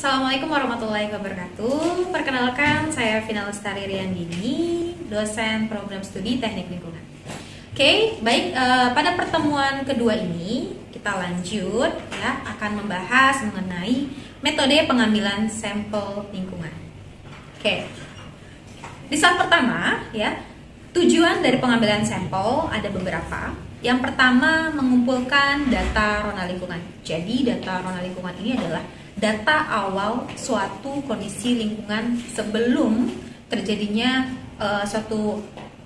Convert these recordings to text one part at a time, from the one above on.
Assalamualaikum warahmatullahi wabarakatuh. Perkenalkan, saya Vina Lestari Riyandini, dosen program studi teknik lingkungan. Oke, baik. Pada pertemuan kedua ini kita lanjut ya, akan membahas mengenai metode pengambilan sampel lingkungan. Oke, di saat pertama ya, tujuan dari pengambilan sampel ada beberapa. Yang pertama, mengumpulkan data rona lingkungan. Jadi data rona lingkungan ini adalah data awal suatu kondisi lingkungan sebelum terjadinya suatu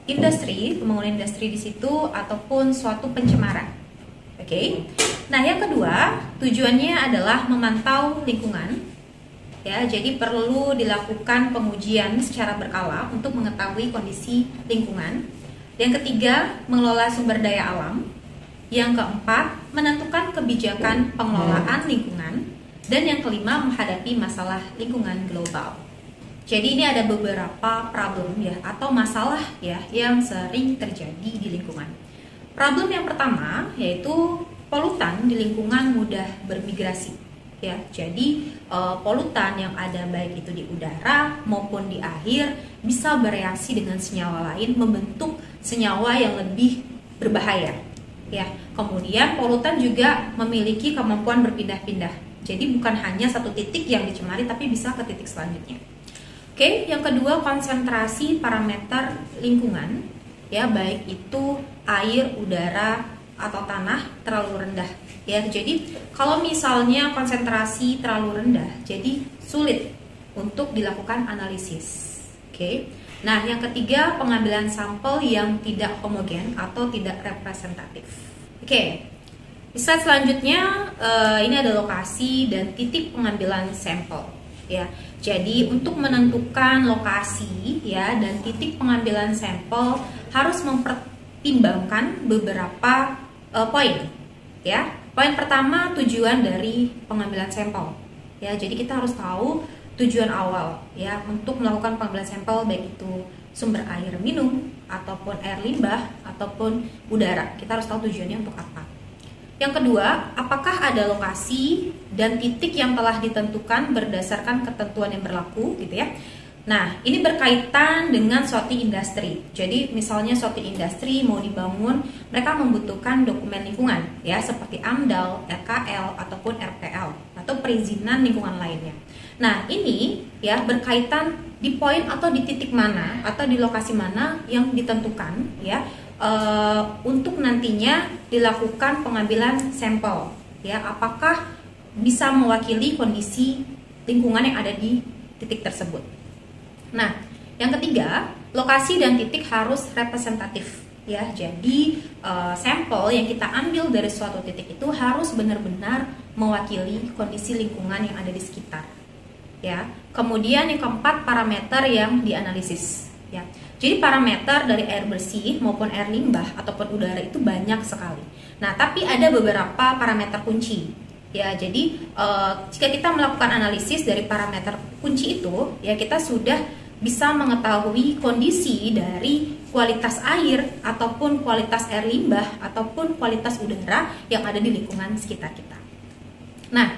industri, pembangunan industri di situ ataupun suatu pencemaran. Oke. Nah, yang kedua, tujuannya adalah memantau lingkungan. Ya, jadi perlu dilakukan pengujian secara berkala untuk mengetahui kondisi lingkungan. Yang ketiga, mengelola sumber daya alam. Yang keempat, menentukan kebijakan pengelolaan lingkungan. Dan yang kelima, menghadapi masalah lingkungan global. Jadi ini ada beberapa problem ya, atau masalah ya yang sering terjadi di lingkungan. Problem yang pertama yaitu polutan di lingkungan mudah bermigrasi. Ya, jadi polutan yang ada baik itu di udara maupun di air bisa bereaksi dengan senyawa lain, membentuk senyawa yang lebih berbahaya. Ya, kemudian polutan juga memiliki kemampuan berpindah-pindah. Jadi bukan hanya satu titik yang dicemari, tapi bisa ke titik selanjutnya. Oke, yang kedua, konsentrasi parameter lingkungan, ya baik itu air, udara, atau tanah terlalu rendah. Ya, jadi kalau misalnya konsentrasi terlalu rendah, jadi sulit untuk dilakukan analisis. Oke. Nah, yang ketiga, pengambilan sampel yang tidak homogen atau tidak representatif. Oke. Di slide selanjutnya ini ada lokasi dan titik pengambilan sampel ya. Jadi untuk menentukan lokasi ya dan titik pengambilan sampel harus mempertimbangkan beberapa poin ya. Poin pertama, tujuan dari pengambilan sampel ya. Jadi kita harus tahu tujuan awal ya untuk melakukan pengambilan sampel, baik itu sumber air minum ataupun air limbah ataupun udara. Kita harus tahu tujuannya untuk apa. Yang kedua, apakah ada lokasi dan titik yang telah ditentukan berdasarkan ketentuan yang berlaku gitu ya. Nah, ini berkaitan dengan suatu industri. Jadi misalnya suatu industri mau dibangun, mereka membutuhkan dokumen lingkungan ya, seperti AMDAL, RKL ataupun RPL atau perizinan lingkungan lainnya. Nah, ini ya berkaitan di poin atau di titik mana atau di lokasi mana yang ditentukan ya. Untuk nantinya dilakukan pengambilan sampel ya, apakah bisa mewakili kondisi lingkungan yang ada di titik tersebut. Nah, yang ketiga, lokasi dan titik harus representatif ya. Jadi sampel yang kita ambil dari suatu titik itu harus benar-benar mewakili kondisi lingkungan yang ada di sekitar ya. Kemudian yang keempat, parameter yang dianalisis ya. Jadi parameter dari air bersih maupun air limbah ataupun udara itu banyak sekali. Nah, tapi ada beberapa parameter kunci. Ya, jadi jika kita melakukan analisis dari parameter kunci itu, ya kita sudah bisa mengetahui kondisi dari kualitas air ataupun kualitas air limbah ataupun kualitas udara yang ada di lingkungan sekitar kita. Nah,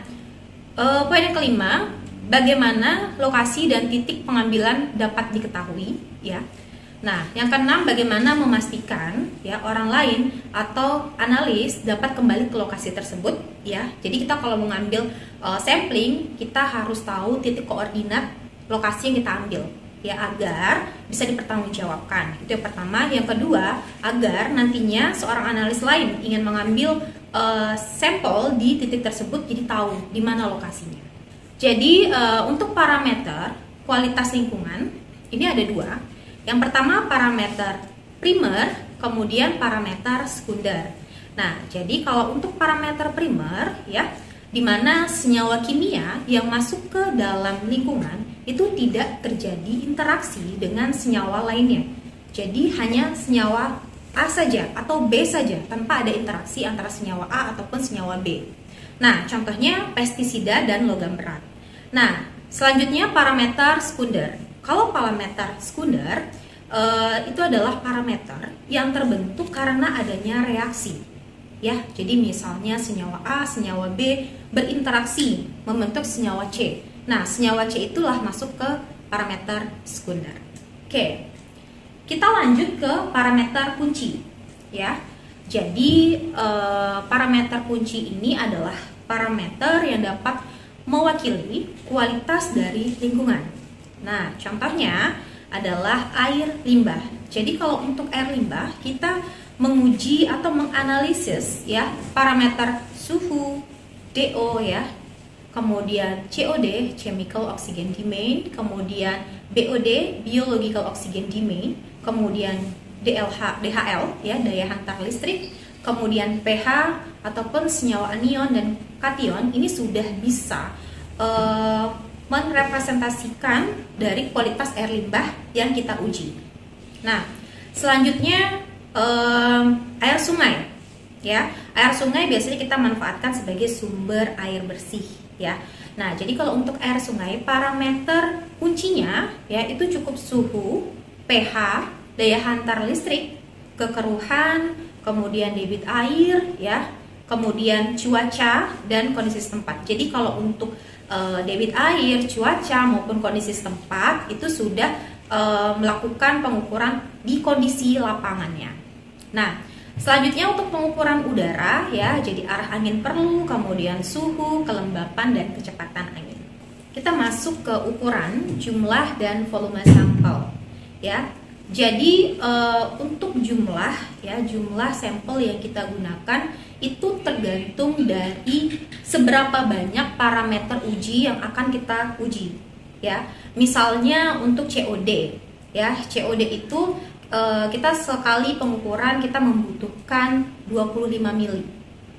poin yang kelima, bagaimana lokasi dan titik pengambilan dapat diketahui, ya. Nah, yang keenam, bagaimana memastikan ya orang lain atau analis dapat kembali ke lokasi tersebut ya. Jadi kita kalau mengambil sampling, kita harus tahu titik koordinat lokasi yang kita ambil ya, agar bisa dipertanggungjawabkan. Itu yang pertama. Yang kedua, agar nantinya seorang analis lain ingin mengambil sampel di titik tersebut, jadi tahu di mana lokasinya. Jadi untuk parameter kualitas lingkungan ini ada dua. Yang pertama, parameter primer, kemudian parameter sekunder. Nah, jadi kalau untuk parameter primer ya, di mana senyawa kimia yang masuk ke dalam lingkungan itu tidak terjadi interaksi dengan senyawa lainnya. Jadi hanya senyawa A saja atau B saja tanpa ada interaksi antara senyawa A ataupun senyawa B. Nah, contohnya pestisida dan logam berat. Nah, selanjutnya parameter sekunder. Kalau parameter sekunder itu adalah parameter yang terbentuk karena adanya reaksi. Ya, jadi misalnya senyawa A, senyawa B berinteraksi membentuk senyawa C. Nah, senyawa C itulah masuk ke parameter sekunder. Oke, kita lanjut ke parameter kunci, ya. Jadi parameter kunci ini adalah parameter yang dapat mewakili kualitas dari lingkungan. Nah, contohnya adalah air limbah. Jadi kalau untuk air limbah kita menguji atau menganalisis ya parameter suhu, DO ya, kemudian COD, chemical oxygen demand, kemudian BOD, biological oxygen demand, kemudian DHL ya, daya hantar listrik, kemudian pH ataupun senyawa anion dan kation. Ini sudah bisa merepresentasikan dari kualitas air limbah yang kita uji. Nah, selanjutnya air sungai ya. Air sungai biasanya kita manfaatkan sebagai sumber air bersih ya. Nah, jadi kalau untuk air sungai parameter kuncinya ya itu cukup suhu, pH, daya hantar listrik, kekeruhan, kemudian debit air ya, kemudian cuaca dan kondisi setempat. Jadi kalau untuk debit air, cuaca maupun kondisi setempat itu sudah melakukan pengukuran di kondisi lapangannya. Nah, selanjutnya untuk pengukuran udara ya, jadi arah angin perlu, kemudian suhu, kelembapan dan kecepatan angin. Kita masuk ke ukuran jumlah dan volume sampel ya. Jadi untuk jumlah ya, jumlah sampel yang kita gunakan itu tergantung dari seberapa banyak parameter uji yang akan kita uji ya. Misalnya untuk COD ya, COD itu kita sekali pengukuran kita membutuhkan 25 mili.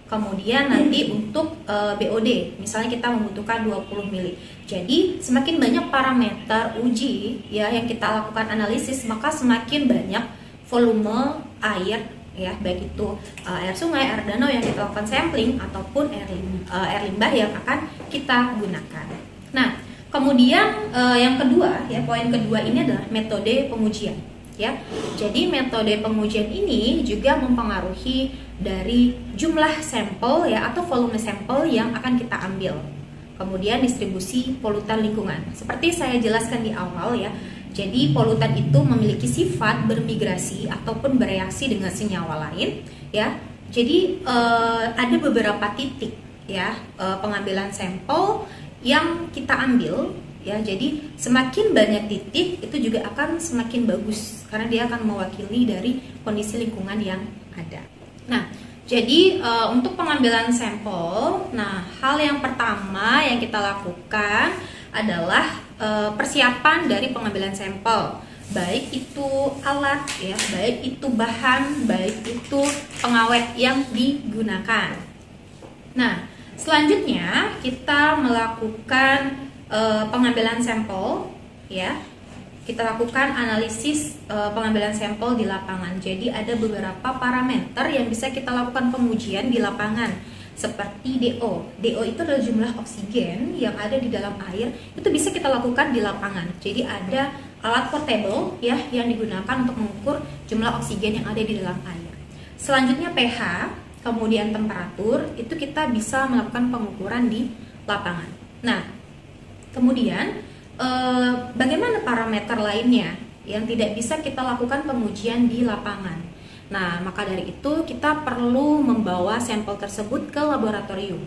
Kemudian nanti untuk BOD misalnya kita membutuhkan 20 mili. Jadi semakin banyak parameter uji ya yang kita lakukan analisis, maka semakin banyak volume air ya, baik itu air sungai, air danau yang kita lakukan sampling ataupun air limbah yang akan kita gunakan. Nah, kemudian yang kedua ya, poin kedua ini adalah metode pengujian ya. Jadi metode pengujian ini juga mempengaruhi dari jumlah sampel ya atau volume sampel yang akan kita ambil. Kemudian distribusi polutan lingkungan. Seperti saya jelaskan di awal ya. Jadi polutan itu memiliki sifat bermigrasi ataupun bereaksi dengan senyawa lain ya. Jadi ada beberapa titik ya pengambilan sampel yang kita ambil ya. Jadi semakin banyak titik itu juga akan semakin bagus karena dia akan mewakili dari kondisi lingkungan yang ada. Nah, jadi untuk pengambilan sampel, nah hal yang pertama yang kita lakukan adalah persiapan dari pengambilan sampel, baik itu alat ya, baik itu bahan, baik itu pengawet yang digunakan. Nah, selanjutnya kita melakukan pengambilan sampel ya. Kita lakukan analisis pengambilan sampel di lapangan. Jadi ada beberapa parameter yang bisa kita lakukan pengujian di lapangan, seperti DO. DO itu adalah jumlah oksigen yang ada di dalam air. Itu bisa kita lakukan di lapangan. Jadi ada alat portable ya yang digunakan untuk mengukur jumlah oksigen yang ada di dalam air. Selanjutnya pH, kemudian temperatur, itu kita bisa melakukan pengukuran di lapangan. Nah, kemudian bagaimana parameter lainnya yang tidak bisa kita lakukan pengujian di lapangan? Nah, maka dari itu kita perlu membawa sampel tersebut ke laboratorium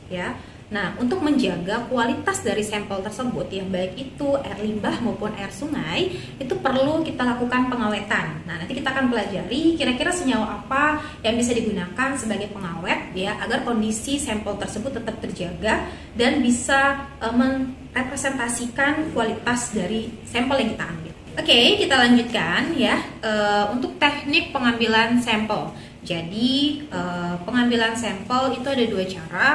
ya. Nah, untuk menjaga kualitas dari sampel tersebut yang baik itu air limbah maupun air sungai, itu perlu kita lakukan pengawetan. Nah, nanti kita akan pelajari kira-kira senyawa apa yang bisa digunakan sebagai pengawet ya, agar kondisi sampel tersebut tetap terjaga dan bisa merepresentasikan kualitas dari sampel yang kita ambil. Oke, kita lanjutkan ya untuk teknik pengambilan sampel. Jadi pengambilan sampel itu ada dua cara.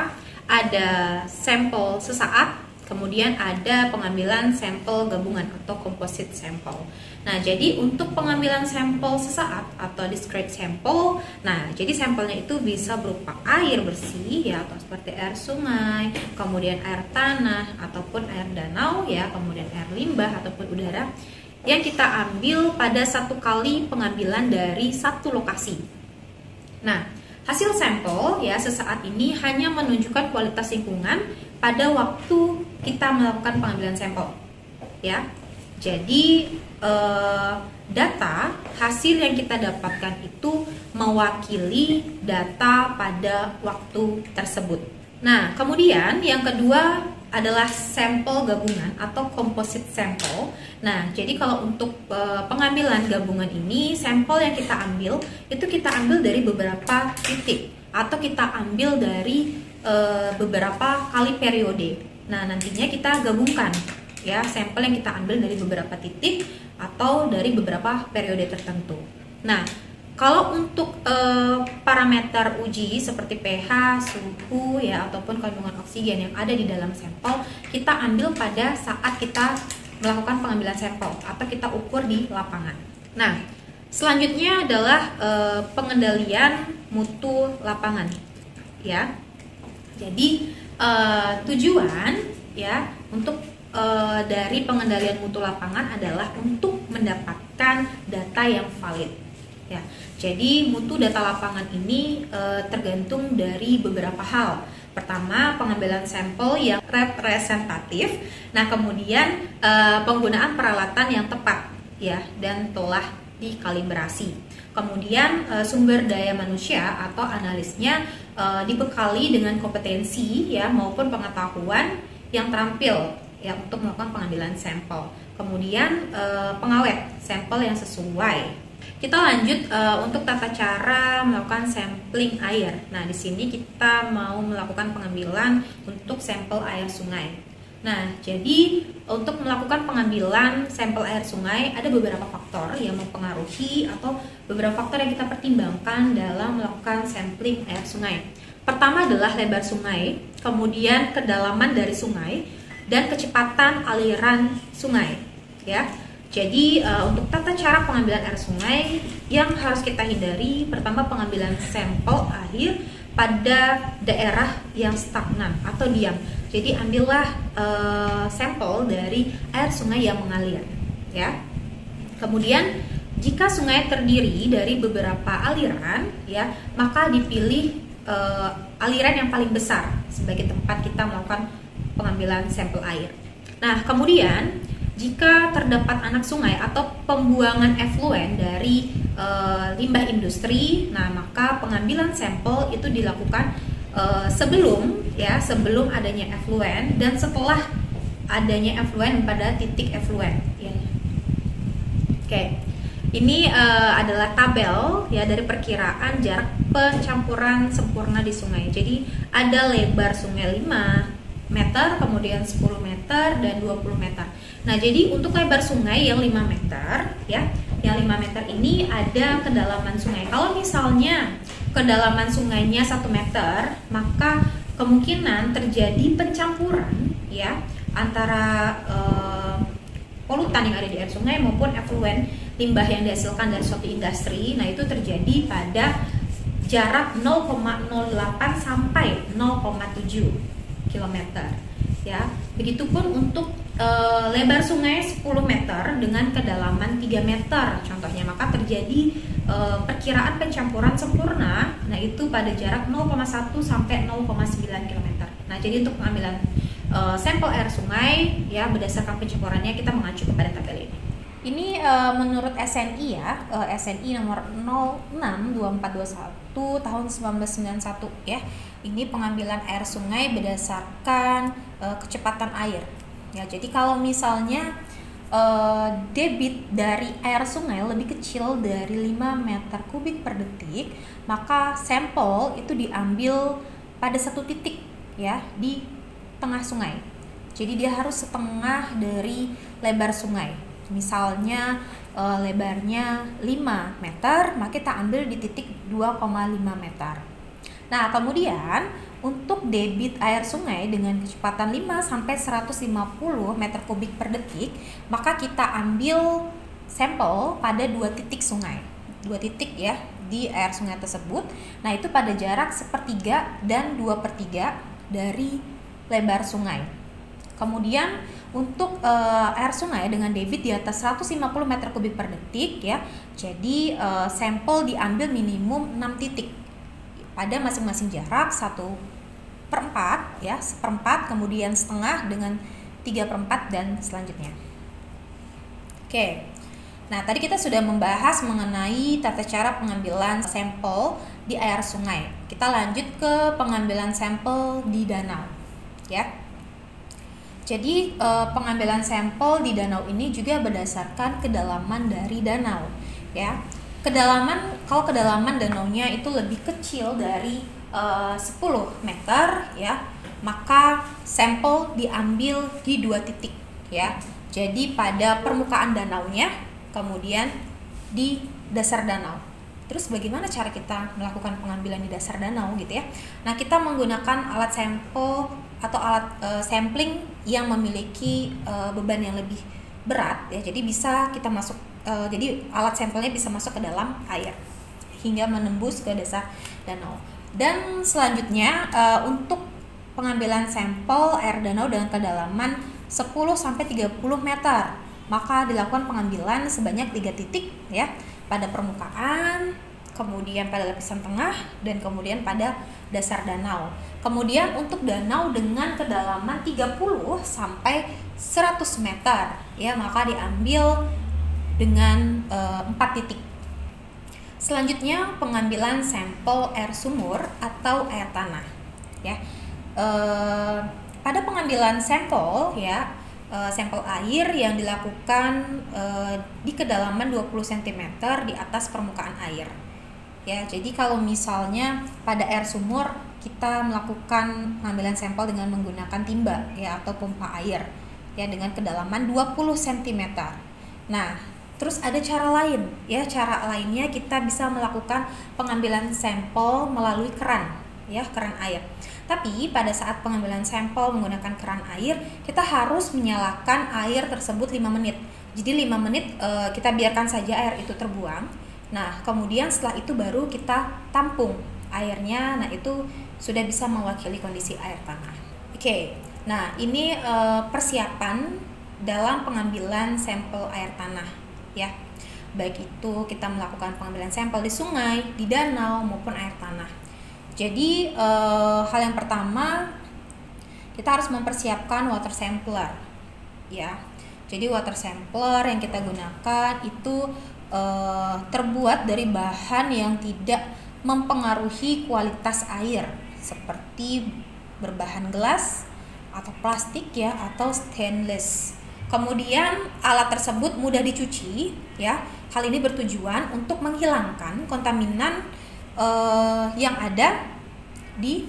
Ada sampel sesaat, kemudian ada pengambilan sampel gabungan atau composite sampel. Nah, jadi untuk pengambilan sampel sesaat atau discrete sampel, nah jadi sampelnya itu bisa berupa air bersih ya, atau seperti air sungai, kemudian air tanah ataupun air danau ya, kemudian air limbah ataupun udara yang kita ambil pada satu kali pengambilan dari satu lokasi. Nah, hasil sampel ya sesaat ini hanya menunjukkan kualitas lingkungan pada waktu kita melakukan pengambilan sampel, ya. Jadi data hasil yang kita dapatkan itu mewakili data pada waktu tersebut. Nah, kemudian yang kedua adalah sampel gabungan atau composite sample. Nah, jadi kalau untuk pengambilan gabungan ini, sampel yang kita ambil itu kita ambil dari beberapa titik atau kita ambil dari beberapa kali periode. Nah, nantinya kita gabungkan ya sampel yang kita ambil dari beberapa titik atau dari beberapa periode tertentu. Nah, kalau untuk parameter uji seperti pH, suhu ya ataupun kandungan oksigen yang ada di dalam sampel, kita ambil pada saat kita melakukan pengambilan sampel atau kita ukur di lapangan. Nah, selanjutnya adalah pengendalian mutu lapangan ya. Jadi tujuan ya untuk dari pengendalian mutu lapangan adalah untuk mendapatkan data yang valid ya. Jadi mutu data lapangan ini tergantung dari beberapa hal. Pertama, pengambilan sampel yang representatif. Nah, kemudian penggunaan peralatan yang tepat ya dan telah dikalibrasi. Kemudian sumber daya manusia atau analisnya dibekali dengan kompetensi ya maupun pengetahuan yang terampil ya untuk melakukan pengambilan sampel. Kemudian pengawet sampel yang sesuai. Kita lanjut untuk tata cara melakukan sampling air. Nah, di sini kita mau melakukan pengambilan untuk sampel air sungai. Nah, jadi untuk melakukan pengambilan sampel air sungai ada beberapa faktor yang mempengaruhi atau beberapa faktor yang kita pertimbangkan dalam melakukan sampling air sungai. Pertama adalah lebar sungai, kemudian kedalaman dari sungai, dan kecepatan aliran sungai. Ya, jadi untuk tata cara pengambilan air sungai yang harus kita hindari, pertama pengambilan sampel air pada daerah yang stagnan atau diam. Jadi ambillah sampel dari air sungai yang mengalir, ya. Kemudian jika sungai terdiri dari beberapa aliran, ya, maka dipilih aliran yang paling besar sebagai tempat kita melakukan pengambilan sampel air. Nah, kemudian jika terdapat anak sungai atau pembuangan efluen dari limbah industri, nah maka pengambilan sampel itu dilakukan sebelum adanya efluen dan setelah adanya efluen pada titik efluen. Ya. Oke, ini adalah tabel ya dari perkiraan jarak pencampuran sempurna di sungai. Jadi ada lebar sungai 5 meter, kemudian 10 meter dan 20 meter. Nah, jadi untuk lebar sungai yang 5 meter ya, yang 5 meter ini ada kedalaman sungai. Kalau misalnya kedalaman sungainya 1 meter, maka kemungkinan terjadi pencampuran ya antara polutan yang ada di air sungai maupun efluen limbah yang dihasilkan dari suatu industri. Nah, itu terjadi pada jarak 0,08 sampai 0,7 km ya. Begitupun untuk lebar sungai 10 meter dengan kedalaman 3 meter contohnya, maka terjadi perkiraan pencampuran sempurna. Nah, itu pada jarak 0,1 sampai 0,9 km. Nah, jadi untuk pengambilan sampel air sungai ya berdasarkan pencampurannya kita mengacu kepada tabel ini. Ini menurut SNI ya, SNI nomor 062421 tahun 1991 ya. Ini pengambilan air sungai berdasarkan kecepatan air. Ya, jadi kalau misalnya debit dari air sungai lebih kecil dari 5 meter kubik per detik, maka sampel itu diambil pada satu titik ya di tengah sungai. Jadi dia harus setengah dari lebar sungai. Misalnya lebarnya 5 meter, maka kita ambil di titik 2,5 meter. Nah, kemudian untuk debit air sungai dengan kecepatan 5 sampai 150 meter kubik per detik, maka kita ambil sampel pada 2 titik sungai. 2 titik ya di air sungai tersebut. Nah, itu pada jarak 1/3 dan 2/3 dari lebar sungai. Kemudian untuk air sungai dengan debit di atas 150 meter kubik per detik ya. Jadi sampel diambil minimum 6 titik pada masing-masing jarak 1 1/4 ya, 1/4, kemudian setengah dengan 3/4 dan selanjutnya. Oke. Nah, tadi kita sudah membahas mengenai tata cara pengambilan sampel di air sungai. Kita lanjut ke pengambilan sampel di danau, ya. Jadi pengambilan sampel di danau ini juga berdasarkan kedalaman dari danau, ya. Kalau kedalaman danaunya itu lebih kecil dari 10 meter, ya, maka sampel diambil di 2 titik, ya. Jadi pada permukaan danaunya, kemudian di dasar danau. Terus bagaimana cara kita melakukan pengambilan di dasar danau gitu ya? Nah, kita menggunakan alat sampel atau alat sampling yang memiliki beban yang lebih berat ya. Jadi bisa kita masuk jadi alat sampelnya bisa masuk ke dalam air hingga menembus ke dasar danau. Dan selanjutnya untuk pengambilan sampel air danau dengan kedalaman 10-30 meter, maka dilakukan pengambilan sebanyak 3 titik ya, pada permukaan, kemudian pada lapisan tengah, dan kemudian pada dasar danau. Kemudian untuk danau dengan kedalaman 30-100 meter ya, maka diambil dengan 4 titik. Selanjutnya pengambilan sampel air sumur atau air tanah ya. Pada pengambilan sampel ya, sampel air yang dilakukan di kedalaman 20 cm di atas permukaan air. Ya, jadi kalau misalnya pada air sumur kita melakukan pengambilan sampel dengan menggunakan timba ya atau pompa air ya dengan kedalaman 20 cm. Nah, terus ada cara lain ya. Cara lainnya kita bisa melakukan pengambilan sampel melalui keran ya, keran air. Tapi pada saat pengambilan sampel menggunakan keran air, kita harus menyalakan air tersebut 5 menit. Jadi 5 menit kita biarkan saja air itu terbuang. Nah, kemudian setelah itu baru kita tampung airnya. Nah, itu sudah bisa mewakili kondisi air tanah. Oke. Nah, ini persiapan dalam pengambilan sampel air tanah ya. Baik itu kita melakukan pengambilan sampel di sungai, di danau maupun air tanah. Jadi hal yang pertama kita harus mempersiapkan water sampler ya. Jadi water sampler yang kita gunakan itu terbuat dari bahan yang tidak mempengaruhi kualitas air seperti berbahan gelas atau plastik ya atau stainless. Kemudian alat tersebut mudah dicuci ya. Hal ini bertujuan untuk menghilangkan kontaminan yang ada di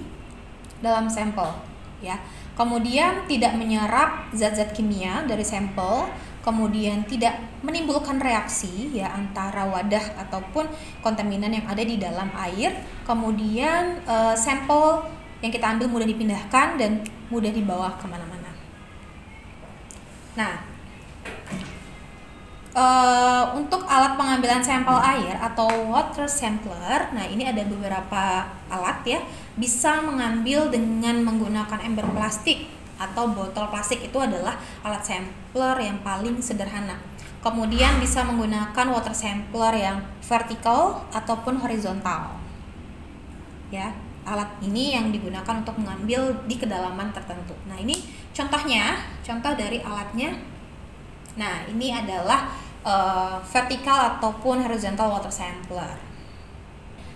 dalam sampel ya. Kemudian tidak menyerap zat-zat kimia dari sampel, kemudian tidak menimbulkan reaksi ya antara wadah ataupun kontaminan yang ada di dalam air. Kemudian sampel yang kita ambil mudah dipindahkan dan mudah dibawa kemana-mana. Nah, untuk alat pengambilan sampel air atau water sampler, nah ini ada beberapa alat ya. Bisa mengambil dengan menggunakan ember plastik atau botol plastik, itu adalah alat sampler yang paling sederhana. Kemudian bisa menggunakan water sampler yang vertikal ataupun horizontal ya. Alat ini yang digunakan untuk mengambil di kedalaman tertentu. Nah, ini contoh dari alatnya. Nah, ini adalah vertikal ataupun horizontal water sampler.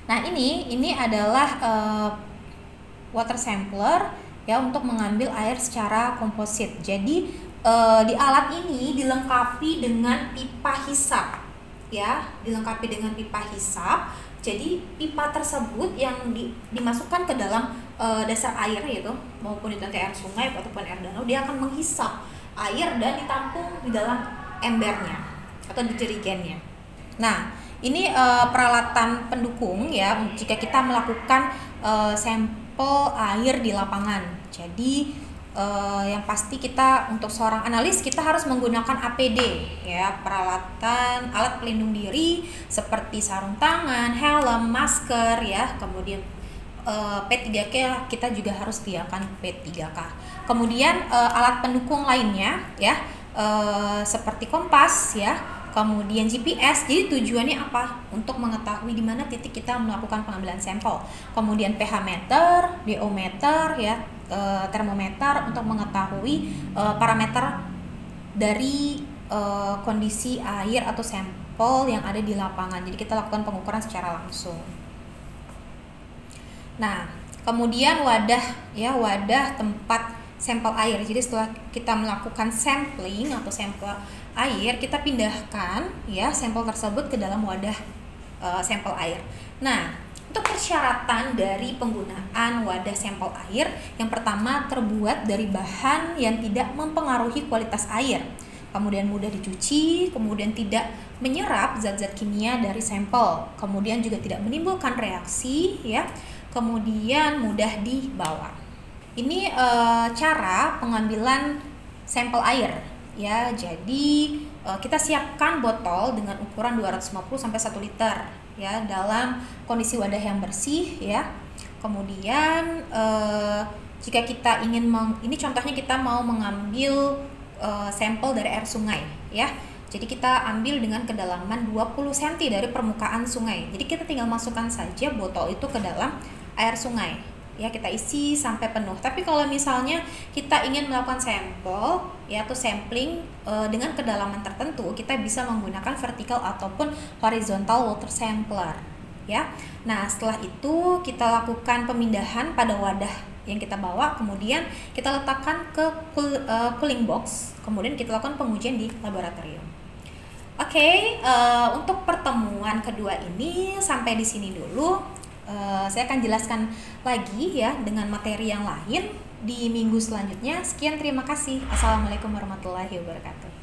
Nah, ini adalah water sampler ya untuk mengambil air secara komposit. Jadi di alat ini dilengkapi dengan pipa hisap ya, dilengkapi dengan pipa hisap. Jadi pipa tersebut yang dimasukkan ke dalam dasar air yaitu maupun itu nanti air sungai ataupun air danau, dia akan menghisap air dan ditampung di dalam embernya atau di jerigennya. Nah, ini peralatan pendukung ya jika kita melakukan sampel air di lapangan. Jadi yang pasti kita untuk seorang analis kita harus menggunakan APD ya, peralatan alat pelindung diri seperti sarung tangan, helm, masker ya. Kemudian P3K kita juga harus sediakan P3K. Kemudian alat pendukung lainnya ya seperti kompas ya, kemudian GPS. Jadi tujuannya apa? Untuk mengetahui di mana titik kita melakukan pengambilan sampel. Kemudian pH meter, DO meter, ya, termometer untuk mengetahui parameter dari kondisi air atau sampel yang ada di lapangan. Jadi kita lakukan pengukuran secara langsung. Nah, kemudian wadah tempat sampel air. Jadi setelah kita melakukan sampling atau sampel air, kita pindahkan ya sampel tersebut ke dalam wadah sampel air. Nah, untuk persyaratan dari penggunaan wadah sampel air, yang pertama terbuat dari bahan yang tidak mempengaruhi kualitas air, kemudian mudah dicuci, kemudian tidak menyerap zat-zat kimia dari sampel, kemudian juga tidak menimbulkan reaksi, ya, kemudian mudah dibawa. Ini cara pengambilan sampel air, ya. Jadi kita siapkan botol dengan ukuran 250 sampai 1 liter, ya, dalam kondisi wadah yang bersih, ya. Kemudian jika kita ingin ini contohnya kita mau mengambil sampel dari air sungai, ya. Jadi kita ambil dengan kedalaman 20 cm dari permukaan sungai. Jadi kita tinggal masukkan saja botol itu ke dalam air sungai, ya, kita isi sampai penuh. Tapi kalau misalnya kita ingin melakukan sampel, ya, atau sampling dengan kedalaman tertentu, kita bisa menggunakan vertical ataupun horizontal water sampler, ya. Nah, setelah itu kita lakukan pemindahan pada wadah yang kita bawa, kemudian kita letakkan ke cooling box, kemudian kita lakukan pengujian di laboratorium. Oke, untuk pertemuan kedua ini sampai di sini dulu. Saya akan jelaskan lagi, ya, dengan materi yang lain di minggu selanjutnya. Sekian, terima kasih. Assalamualaikum warahmatullahi wabarakatuh.